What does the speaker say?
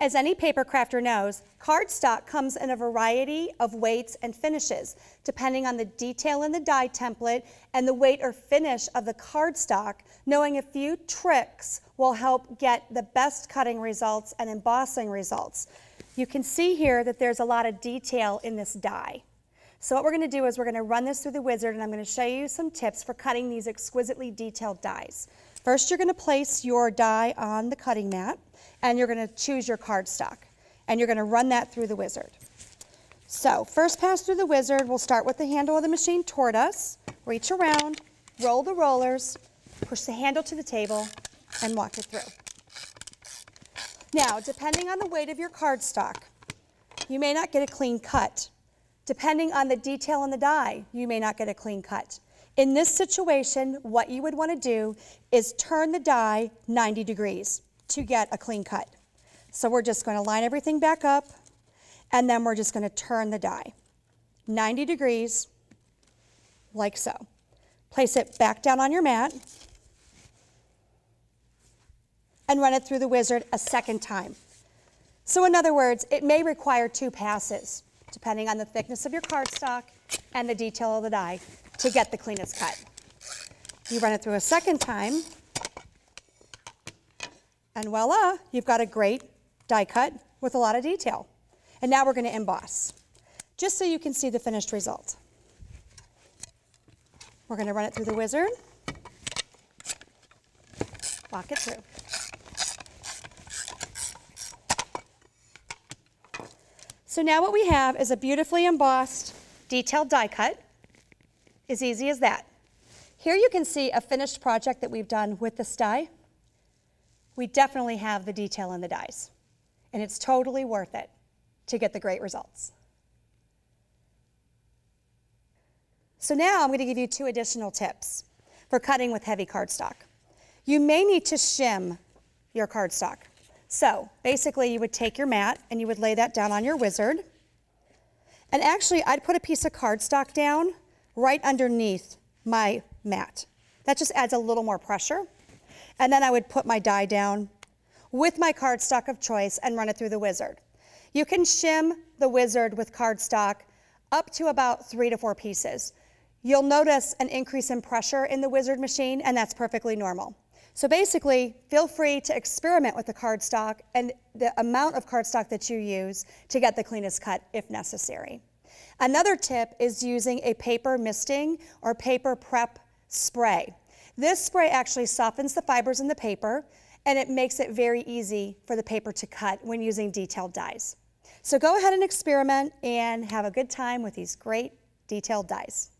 As any paper crafter knows, cardstock comes in a variety of weights and finishes, depending on the detail in the die template and the weight or finish of the cardstock. Knowing a few tricks will help get the best cutting results and embossing results. You can see here that there's a lot of detail in this die. So what we're going to do is we're going to run this through the wizard, and I'm going to show you some tips for cutting these exquisitely detailed dies. First, you're going to place your die on the cutting mat, and you're going to choose your cardstock, and you're going to run that through the wizard. So first pass through the wizard, we'll start with the handle of the machine toward us, reach around, roll the rollers, push the handle to the table, and walk it through. Now, depending on the weight of your cardstock, you may not get a clean cut. Depending on the detail in the die, you may not get a clean cut. In this situation, what you would want to do is turn the die 90 degrees to get a clean cut. So we're just going to line everything back up, and then we're just going to turn the die 90 degrees, like so. Place it back down on your mat, and run it through the wizard a second time. So in other words, it may require 2 passes, depending on the thickness of your cardstock and the detail of the die, to get the cleanest cut. You run it through a second time, and voila, you've got a great die cut with a lot of detail. And now we're going to emboss, just so you can see the finished result. We're going to run it through the wizard, walk it through. So now what we have is a beautifully embossed, detailed die cut. As easy as that. Here you can see a finished project that we've done with this die. We definitely have the detail in the dies, and it's totally worth it to get the great results. So now I'm going to give you 2 additional tips for cutting with heavy cardstock. You may need to shim your cardstock. So basically you would take your mat and you would lay that down on your wizard. And actually I'd put a piece of cardstock down right underneath my mat. That just adds a little more pressure. And then I would put my die down with my cardstock of choice and run it through the wizard. You can shim the wizard with cardstock up to about 3 to 4 pieces. You'll notice an increase in pressure in the wizard machine, and that's perfectly normal. So basically, feel free to experiment with the cardstock and the amount of cardstock that you use to get the cleanest cut if necessary. Another tip is using a paper misting or paper prep spray. This spray actually softens the fibers in the paper, and it makes it very easy for the paper to cut when using detailed dies. So go ahead and experiment and have a good time with these great detailed dies.